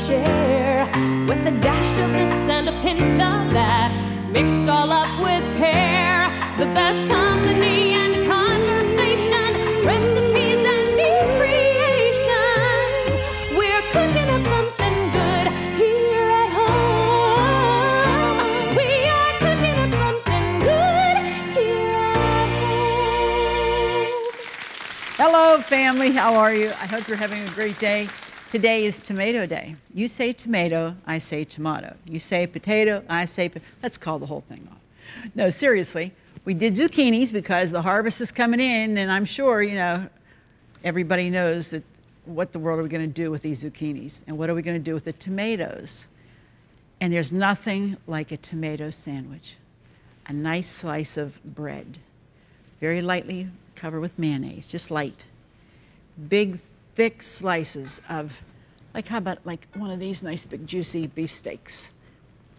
share, with a dash of this and a pinch of that, mixed all up with care. The best company and conversation, recipes and new creations. We're cooking up something good here at home. We are cooking up something good here at home. Hello, family. How are you? I hope you're having a great day. Today is Tomato Day. You say tomato, I say tomato. You say potato, I say let's call the whole thing off. No, seriously. We did zucchinis because the harvest is coming in, and I'm sure, you know, everybody knows that what the world are we going to do with these zucchinis, and what are we going to do with the tomatoes? And there's nothing like a tomato sandwich. A nice slice of bread, very lightly covered with mayonnaise, just light. Big, thick slices of, like, how about like one of these nice big juicy beef steaks?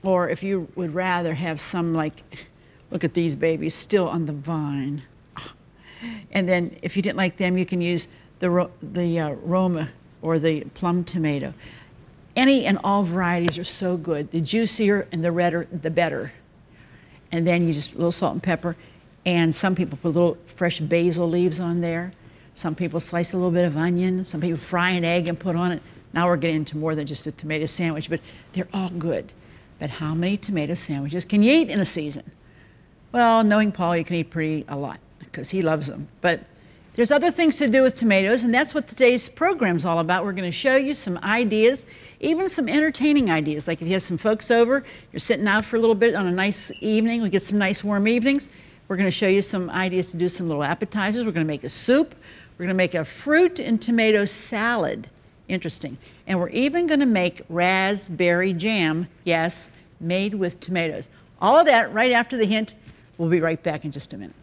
Or if you would rather have some, like, look at these babies still on the vine. And then if you didn't like them, you can use the Roma or the plum tomato. Any and all varieties are so good. The juicier and the redder, the better. And then you just, a little salt and pepper. And some people put little fresh basil leaves on there. Some people slice a little bit of onion. Some people fry an egg and put on it. Now we're getting into more than just a tomato sandwich, but they're all good. But how many tomato sandwiches can you eat in a season? Well, knowing Paul, you can eat a lot because he loves them. But there's other things to do with tomatoes, and that's what today's program's all about. We're going to show you some ideas, even some entertaining ideas. Like if you have some folks over, you're sitting out for a little bit on a nice evening, we get some nice warm evenings. We're going to show you some ideas to do some little appetizers. We're going to make a soup. We're going to make a fruit and tomato salad. Interesting. And we're even going to make raspberry jam, yes, made with tomatoes. All of that right after the hint. We'll be right back in just a minute.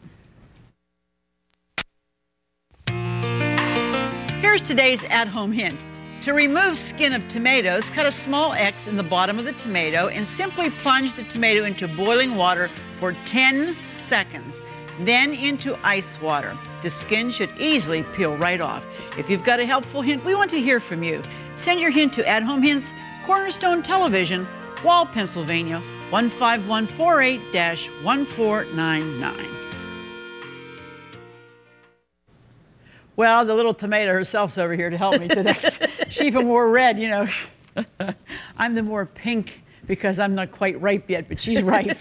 Here's today's at-home hint. To remove skin of tomatoes, cut a small X in the bottom of the tomato and simply plunge the tomato into boiling water for 10 seconds. Then into ice water. The skin should easily peel right off. If you've got a helpful hint, we want to hear from you. Send your hint to At Home Hints, Cornerstone Television, Wall, Pennsylvania, 15148-1499. Well, the little tomato herself's over here to help me today. She's even more red, you know. I'm the more pink because I'm not quite ripe yet, but she's ripe.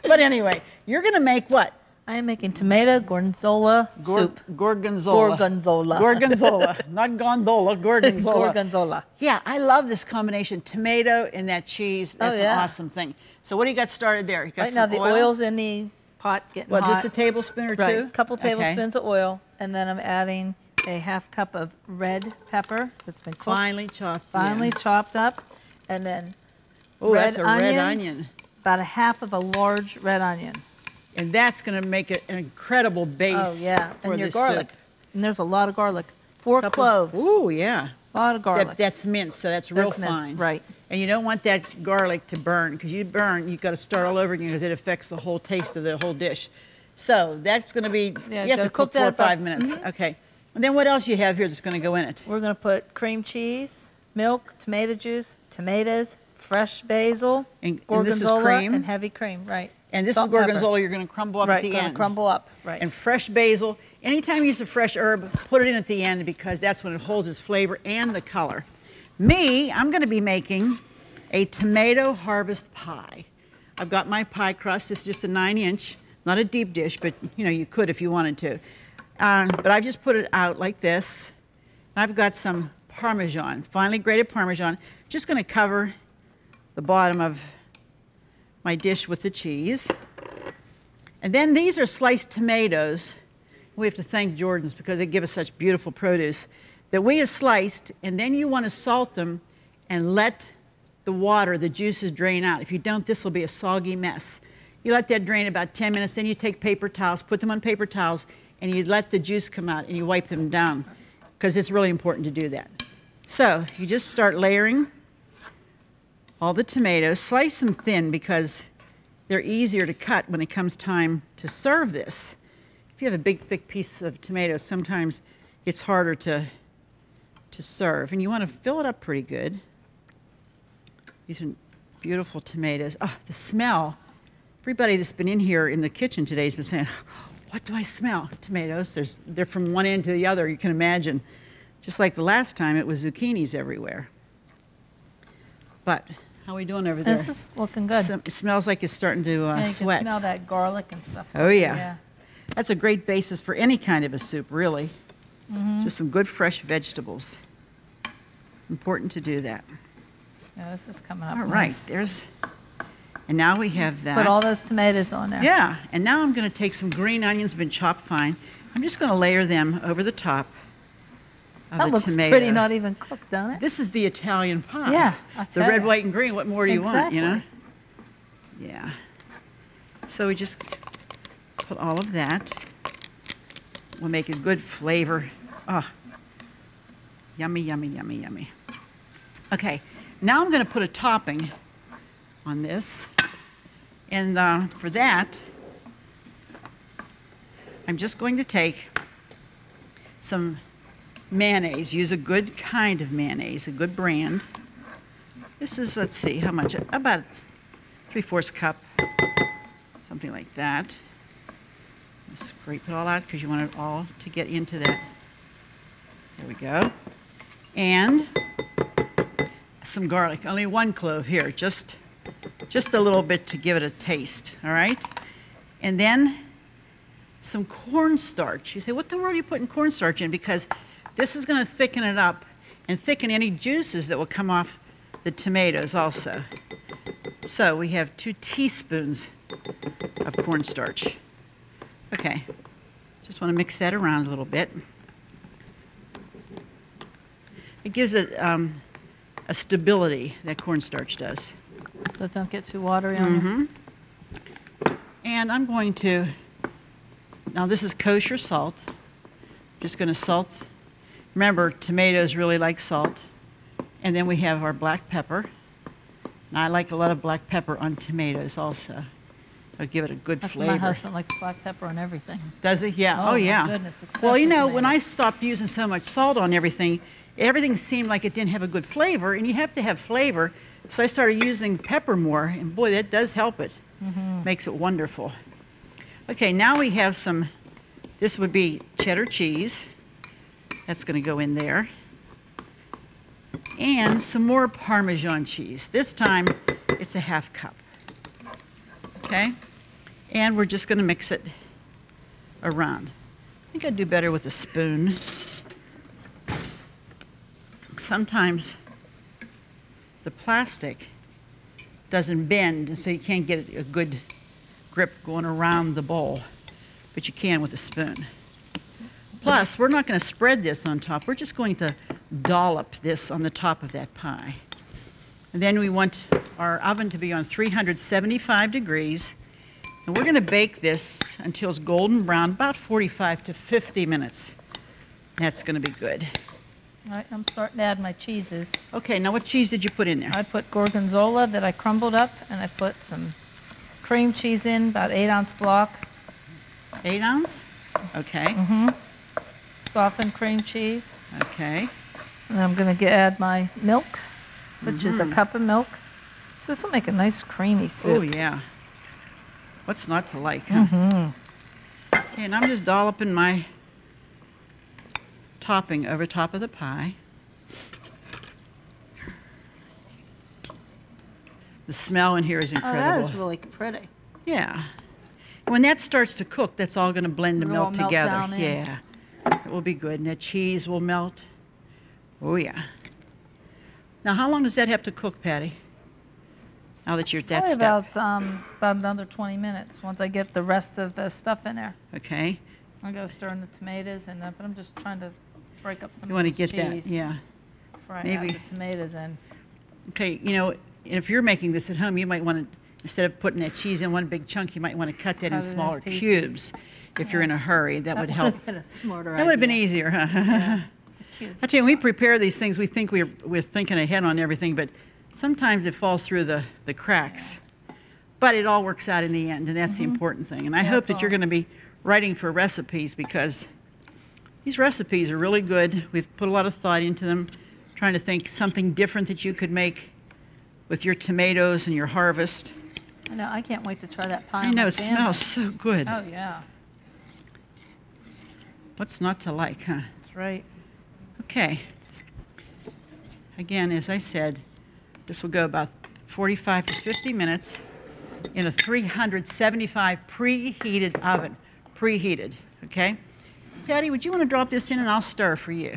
But anyway, you're going to make what? I am making tomato gorgonzola soup. Gorgonzola. Gorgonzola. Gorgonzola. Not gondola, gorgonzola. Gorgonzola. Yeah, I love this combination. Tomato and that cheese. That's an awesome thing. So what do you got started there? You got right some now, the oil? oil's in the pot getting hot. Just a tablespoon or two? Right, a couple tablespoons of oil. And then I'm adding a half cup of red pepper that's been cooked. Finely chopped. Finely chopped up. And then that's a red onion. About a half of a large red onion. And that's going to make it an incredible base for your this garlic. soup. And there's a lot of garlic. 4 cloves. Ooh, yeah. A lot of garlic. That's minced, so that's real fine. Minced, right. And you don't want that garlic to burn, because you've got to start all over again because it affects the whole taste of the whole dish. So that's going to be, you have to cook 4 or 5 minutes. Okay. And then what else you have here that's going to go in it? We're going to put cream cheese, milk, tomato juice, tomatoes, fresh basil, gorgonzola, and this is cream? and heavy cream, right. And this is gorgonzola you're going to crumble up at the end. Right, crumble up, right. And fresh basil. Anytime you use a fresh herb, put it in at the end because that's when it holds its flavor and the color. I'm going to be making a tomato harvest pie. I've got my pie crust. It's just a 9-inch, not a deep dish, but you know you could if you wanted to. But I've just put it out like this. I've got some Parmesan, finely grated Parmesan. Just going to cover the bottom of my dish with the cheese. And then these are sliced tomatoes. We have to thank Jordan's because they give us such beautiful produce that we have sliced, and then you want to salt them and let the water, the juices drain out. If you don't, this will be a soggy mess. You let that drain about 10 minutes, then you take paper towels, put them on paper towels, and you let the juice come out and you wipe them down because it's really important to do that. So you just start layering all the tomatoes. Slice them thin because they're easier to cut when it comes time to serve this. If you have a big, thick piece of tomato, sometimes it's harder to serve. And you want to fill it up pretty good. These are beautiful tomatoes. Oh, the smell. Everybody that's been in here in the kitchen today has been saying, what do I smell? Tomatoes. They're from one end to the other, you can imagine. Just like the last time, it was zucchinis everywhere. But how are we doing over there? This is looking good. It smells like it's starting to Yeah, you sweat. can smell that garlic and stuff. Oh, yeah. That's a great basis for any kind of a soup, really. Just some good fresh vegetables. Important to do that. Yeah, this is coming up All right, nice. And now we have that. Put all those tomatoes on there. Yeah, and now I'm going to take some green onions, been chopped fine. I'm just going to layer them over the top of That the looks tomato. pretty not even cooked, don't it? This is the Italian pie. Yeah, The red, white, and green. What more do you want, you know? Exactly. Yeah. So we just put all of that. We'll make a good flavor. Oh, yummy, yummy, yummy, yummy. Okay, now I'm going to put a topping on this. And for that, I'm just going to take some mayonnaise. Use a good kind of mayonnaise, a good brand. This is, let's see, how much? About 3/4 cup, something like that. Scrape it all out because you want it all to get into that. There we go. And some garlic. Only 1 clove here, just a little bit to give it a taste, all right? And then some cornstarch. You say, what the world are you putting cornstarch in? Because this is going to thicken it up and thicken any juices that will come off the tomatoes also. So we have 2 teaspoons of cornstarch. Okay, just want to mix that around a little bit. It gives it a stability, that cornstarch does. So don't get too watery on it. And I'm going to, now this is kosher salt. Just going to salt. Remember, tomatoes really like salt. And then we have our black pepper. And I like a lot of black pepper on tomatoes also. I'll give it a good flavor. My husband likes black pepper on everything. Does he? Yeah. Oh, Oh, my yeah. goodness, Well, you especially know, when I tomatoes. stopped using so much salt on everything seemed like it didn't have a good flavor, and you have to have flavor. So I started using pepper more, and boy, that does help it. Makes it wonderful. Okay, now we have some, this would be cheddar cheese. That's going to go in there. And some more Parmesan cheese. This time, it's a 1/2 cup. Okay? And we're just going to mix it around. I think I'd do better with a spoon. Sometimes the plastic doesn't bend, so you can't get a good grip going around the bowl, but you can with a spoon. Plus, we're not going to spread this on top. We're just going to dollop this on the top of that pie. And then we want our oven to be on 375 degrees. And we're going to bake this until it's golden brown, about 45 to 50 minutes. That's going to be good. All right, I'm starting to add my cheeses. Okay, now what cheese did you put in there? I put Gorgonzola that I crumbled up, and I put some cream cheese in, about 8-ounce block. 8 ounce? Okay. Softened cream cheese. Okay. And I'm going to add my milk, which is a cup of milk. So this will make a nice creamy soup. Oh, yeah. What's not to like, huh? Okay, and I'm just dolloping my topping over top of the pie. The smell in here is Oh, incredible. that is really pretty. Yeah. When that starts to cook, that's all going to blend and It'll all melt melt together. down in. Yeah. It will be good. And that cheese will melt. Oh, yeah. Now, how long does that have to cook, Patty? Now that you're at that Probably step. about another 20 minutes once I get the rest of the stuff in there. Okay. I got to stir in the tomatoes and but I'm just trying to break up some You want to of get this cheese that? Yeah. before I maybe- add the tomatoes in. Okay, you know, if you're making this at home, you might want to, instead of putting that cheese in one big chunk, you might want to cut that in Cut it in smaller pieces. cubes. If you're in a hurry, that would help. That would have been a smarter That would have been idea. easier, huh? Cubes. I tell you, when we prepare these things, we think we're thinking ahead on everything, but sometimes it falls through the cracks. But it all works out in the end, and that's the important thing. And I hope that you're going to be writing for recipes, because these recipes are really good. We've put a lot of thought into them, trying to think something different that you could make with your tomatoes and your harvest. I know. I can't wait to try that pie. I know, it smells so good. Oh, yeah. What's not to like, huh? That's right. Okay. Again, as I said, this will go about 45 to 50 minutes in a 375 preheated oven. Preheated, okay? Patty, would you want to drop this in and I'll stir for you?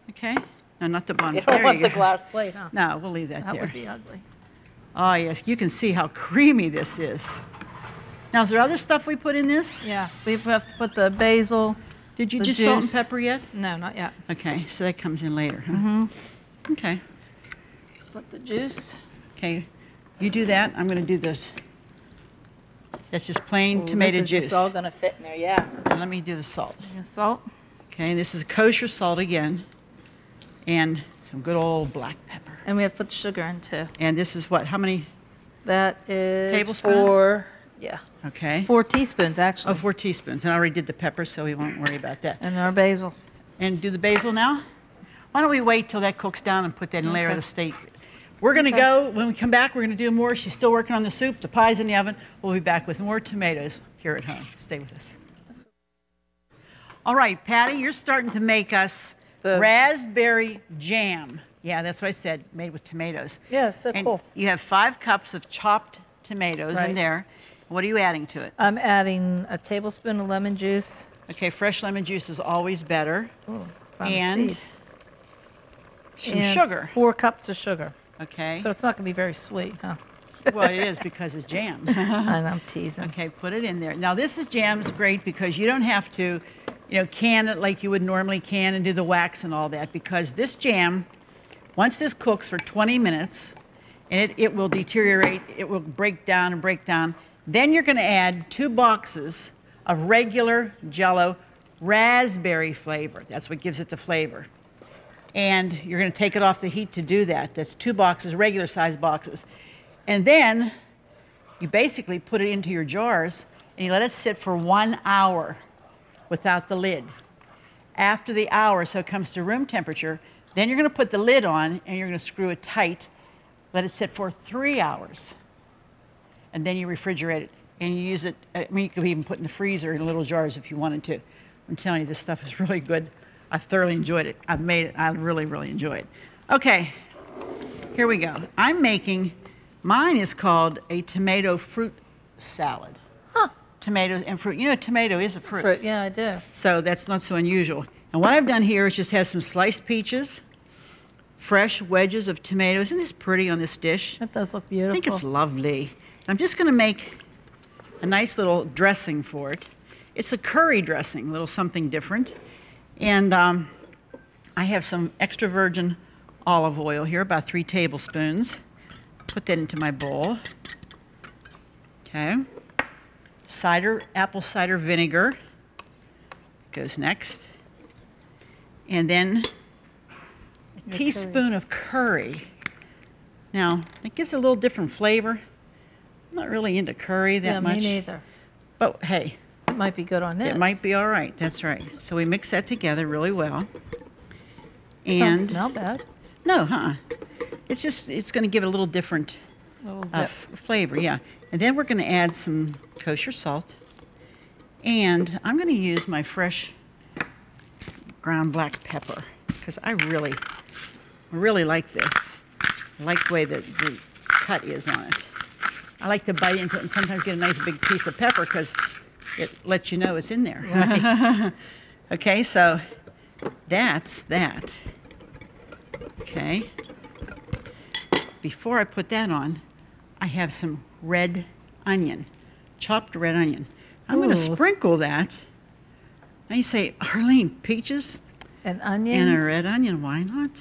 Okay? No, not the bun. You don't There want you the go. glass plate, huh? No, we'll leave that That there. would be ugly. Oh, yes, you can see how creamy this is. Now, is there other stuff we put in this? Yeah. We have to put the basil. Did you The just salt and juice. pepper yet? No, not yet. Okay, so that comes in later, huh? Okay. Put the juice. Okay, you do that. I'm going to do this. That's just plain tomato juice. It's all going to fit in there, yeah. And let me do the salt. Your salt. Okay, this is kosher salt again, and some good old black pepper. And we have to put the sugar in too. And this is what? How many? That is Tablespoon? 4, yeah, Okay. 4 teaspoons actually. Oh, 4 teaspoons. And I already did the pepper, so we won't worry about that. And our basil. And do the basil now? Why don't we wait till that cooks down and put that in layer of Okay. the steak? We're going to Okay. go, when we come back, we're going to do more. She's still working on the soup. The pie's in the oven. We'll be back with more tomatoes here at home. Stay with us. All right, Patty, you're starting to make us The- raspberry jam. Yeah, that's what I said, made with tomatoes. Yeah, so And cool. you have 5 cups of chopped tomatoes in Right. there. What are you adding to it? I'm adding a tablespoon of lemon juice. Okay, fresh lemon juice is always better. Ooh, from And seed. some And sugar. 4 cups of sugar. Okay. So it's not going to be very sweet, huh? Well, it is because it's jam. And I'm teasing. Okay, put it in there. Now, this is jam's great because you don't have to, can it like you would normally can and do the wax and all that, because this jam, once this cooks for 20 minutes, and it will deteriorate, it will break down and break down. Then you're going to add 2 boxes of regular Jell-O raspberry flavor. That's what gives it the flavor. And you're going to take it off the heat to do that. That's 2 boxes, regular size boxes. And then you basically put it into your jars and you let it sit for 1 hour without the lid. After the hour, so it comes to room temperature, then you're going to put the lid on and you're going to screw it tight. Let it sit for 3 hours. And then you refrigerate it. And you use it, you could even put in the freezer in little jars if you wanted to. I'm telling you, this stuff is really good. I thoroughly enjoyed it. I've made it. I really, really enjoy it. Okay, here we go. I'm making, mine is called a tomato fruit salad. Huh. Tomatoes and fruit. You know, a tomato is a fruit. Fruit, yeah, I do. So that's not so unusual. And what I've done here is just have some sliced peaches, fresh wedges of tomatoes. Isn't this pretty on this dish? That does look I beautiful. think it's lovely. I'm just going to make a nice little dressing for it. It's a curry dressing, a little something different. And I have some extra virgin olive oil here, about 3 tablespoons. Put that into my bowl. Okay. Apple cider vinegar goes next. And then a teaspoon of curry. Now, it gives it a little different flavor. I'm not really into curry that much. Yeah, me neither. But hey, It might be good on this. it might be all right. That's right. So we mix that together really well. Don't And smell bad. no, it's going to give it a little different Little zip. flavor, yeah. And then we're going to add some kosher salt. And I'm going to use my fresh ground black pepper because I really like this. I like the way the cut is on it. I like to bite into it and sometimes get a nice big piece of pepper because it lets you know it's in there. Right. Okay, so that's that. Okay. Before I put that on, I have some red onion, chopped red onion. I'm going to Ooh. sprinkle that. Now you say, Arlene, peaches And onions. and a red onion, why not?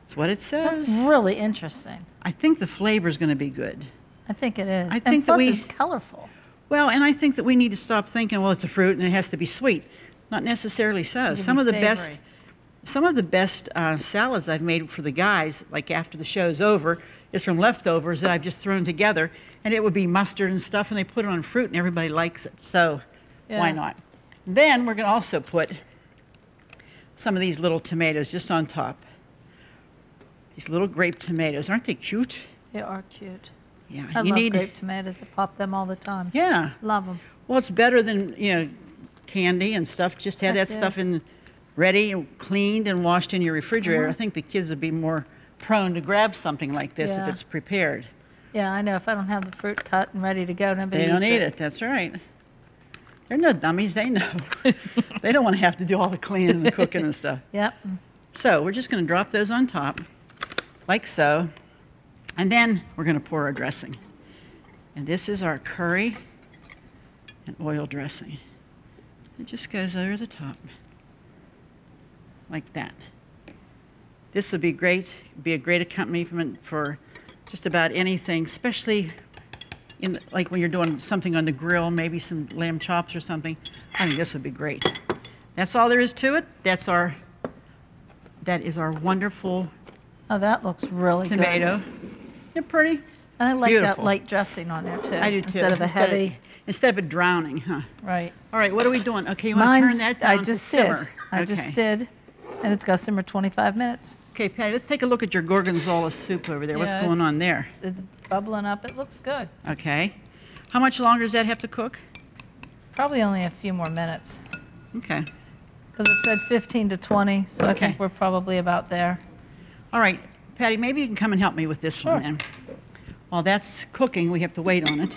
That's what it says. That's really interesting. I think the flavor is going to be good. I think it is. I and think that plus we- it's colorful. Well, and I think that we need to stop thinking, well, it's a fruit and it has to be sweet. Not necessarily so. It can Some be of the savory. best salads I've made for the guys, like after the show's over, is from leftovers that I've just thrown together, and it would be mustard and stuff, and they put it on fruit, and everybody likes it. So why Yeah. not? Then we're going to also put some of these little tomatoes just on top. These little grape tomatoes. Aren't they cute? They are cute. Yeah. I love grape tomatoes. I pop them all the time. Yeah. Love them. Well, it's better than, candy and stuff. Just have that stuff in ready and cleaned and washed in your refrigerator. I think the kids would be more prone to grab something like this if it's prepared. Yeah, I know. If I don't have the fruit cut and ready to go, nobody They don't eats eat it. That's right. They're no dummies. They know. They don't want to have to do all the cleaning and the cooking and stuff. Yep. So we're just going to drop those on top, like so. And then we're going to pour our dressing. And this is our curry and oil dressing. It just goes over the top, like that. This would be great, be a great accompaniment for just about anything, especially like when you're doing something on the grill, maybe some lamb chops or something. I think this would be great. That's all there is to it. That is our wonderful Oh, that looks really tomato. good. They're pretty. And I like beautiful. that light dressing on there too. I do too. Instead of a heavy. Instead of it drowning, huh? Right. All right, what are we doing? Okay, you want to turn that down to simmer. I just did. And it's got to simmer 25 minutes. Okay, Patty, let's take a look at your Gorgonzola soup over there. What's Yeah, going on there? It's bubbling up. It looks good. Okay. How much longer does that have to cook? Probably only a few more minutes. Okay. Because it said 15 to 20, so I Okay. think we're probably about there. All right, Patty, maybe you can come and help me with this one then. While that's cooking, we have to wait on it.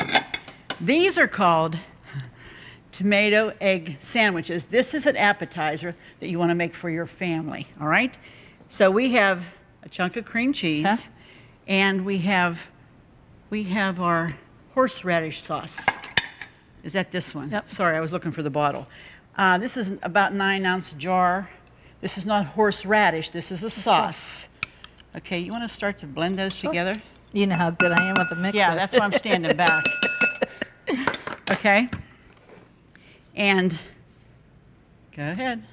These are called tomato egg sandwiches. This is an appetizer that you want to make for your family, all right? So we have a chunk of cream cheese, and we have our horseradish sauce. Is that this one? Yep. Sorry, I was looking for the bottle. This is about 9-ounce jar. This is not horseradish, this is a sauce. Okay, you want to start to blend those together? You know how good I am with the mixer. Yeah, that's why I'm standing back. Okay. And go ahead.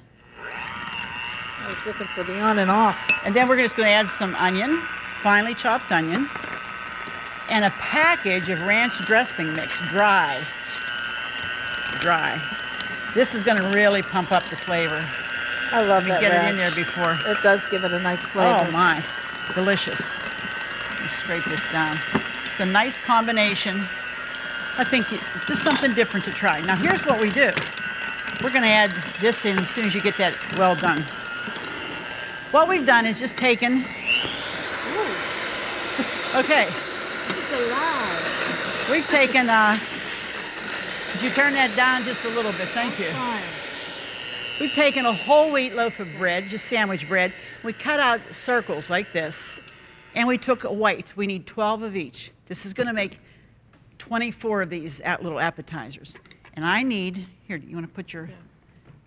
I was looking for the on and off. And then we're just going to add some onion, finely chopped onion, and a package of ranch dressing mix, dry. Dry. This is going to really pump up the flavor. I love that Get ranch. it in there before. It does give it a nice flavor. Oh my, delicious. Let me scrape this down. It's a nice combination. I think it's just something different to try. Now here's what we do. We're going to add this in as soon as you get that well done. What we've done is just taken. Okay. It's alive. We've taken. Could you turn that down just a little bit? Thank you. We've taken a whole wheat loaf of bread, just sandwich bread. We cut out circles like this, and we took a white. We need 12 of each. This is going to make 24 of these little appetizers. And I need, here, you want to put your,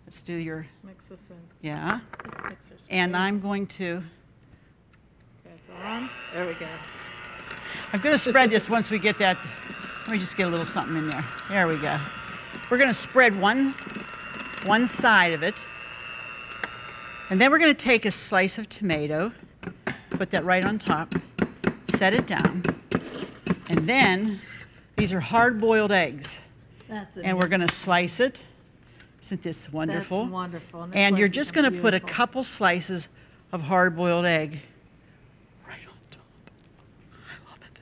let's do your, Mix this in. yeah. This mixer's And great. I'm going to, It's on. There we go. I'm going to spread this once we get that. Let me just get a little something in there. There we go. We're going to spread one side of it. And then we're going to take a slice of tomato, put that right on top, set it down. And then these are hard-boiled eggs. That's it. And we're going to slice it. Isn't this wonderful? That's wonderful. And you're just going to put a couple slices of hard-boiled egg right on top. I love it.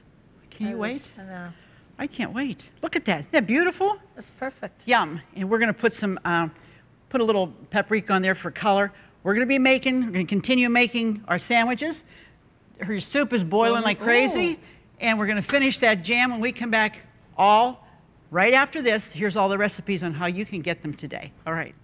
Can you wait? I know. I can't wait. Look at that. Isn't that beautiful? That's perfect. Yum. And we're going to put some, put a little paprika on there for color. We're going to continue making our sandwiches. Her soup is boiling like crazy. And we're going to finish that jam when we come back all right after this. Here's all the recipes on how you can get them today. All right.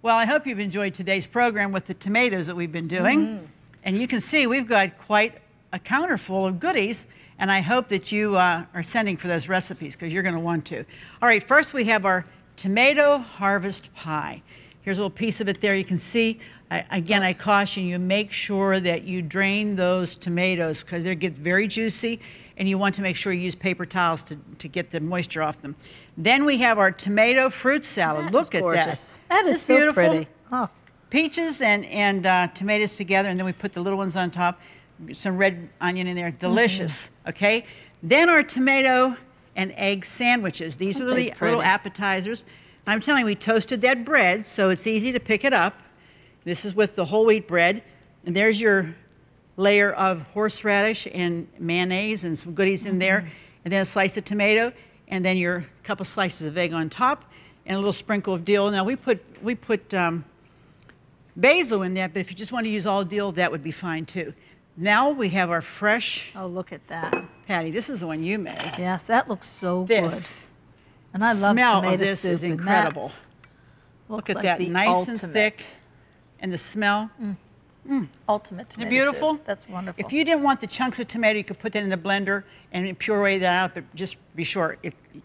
Well, I hope you've enjoyed today's program with the tomatoes that we've been doing. And you can see we've got quite a counter full of goodies, and I hope that you are sending for those recipes because you're going to want to. All right, first we have our tomato harvest pie. Here's a little piece of it there. You can see, again, I caution you, make sure that you drain those tomatoes because they get very juicy, and you want to make sure you use paper towels to get the moisture off them. Then we have our tomato fruit salad. Look at that. That is so beautiful. pretty. Oh. Peaches and tomatoes together, and then we put the little ones on top. Some red onion in there, delicious, okay? Then our tomato and egg sandwiches. These are the little appetizers. I'm telling you, we toasted that bread, so it's easy to pick it up. This is with the whole wheat bread. And there's your layer of horseradish and mayonnaise and some goodies in there. And then a slice of tomato, and then your couple slices of egg on top, and a little sprinkle of dill. Now we put basil in that, but if you just want to use all dill, that would be fine too. Now we have our fresh Oh, look at that. patty. This is the one you made. Yes, that looks so This good. And I love smell tomato of this soup, is and incredible. that's- Look looks at like that, the nice and ultimate. thick, and the smell. Ultimate Isn't tomato it beautiful? soup. That's wonderful. If you didn't want the chunks of tomato, you could put that in the blender and puree that out, but just be sure,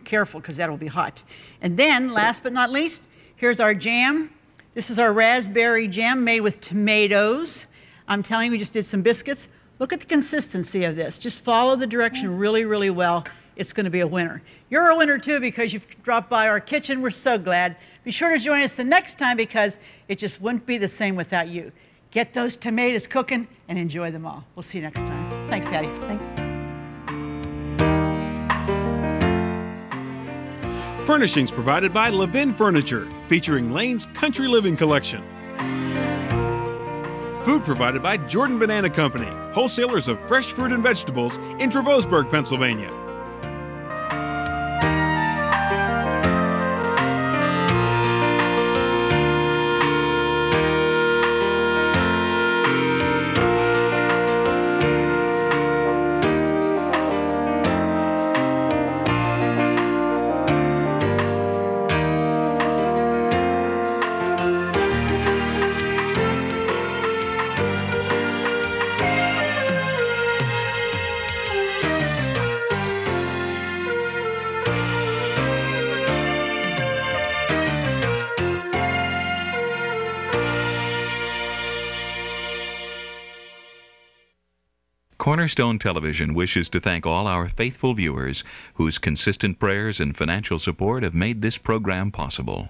careful, because that'll be hot. And then, last but not least, here's our jam. This is our raspberry jam made with tomatoes. I'm telling you, we just did some biscuits. Look at the consistency of this. Just follow the direction really, really well. It's going to be a winner. You're a winner, too, because you've dropped by our kitchen. We're so glad. Be sure to join us the next time, because it just wouldn't be the same without you. Get those tomatoes cooking and enjoy them all. We'll see you next time. Thanks, Patty. Furnishings provided by Levin Furniture, featuring Lane's Country Living Collection. Food provided by Jordan Banana Company, wholesalers of fresh fruit and vegetables in Trevosburg, Pennsylvania. Cornerstone Television wishes to thank all our faithful viewers whose consistent prayers and financial support have made this program possible.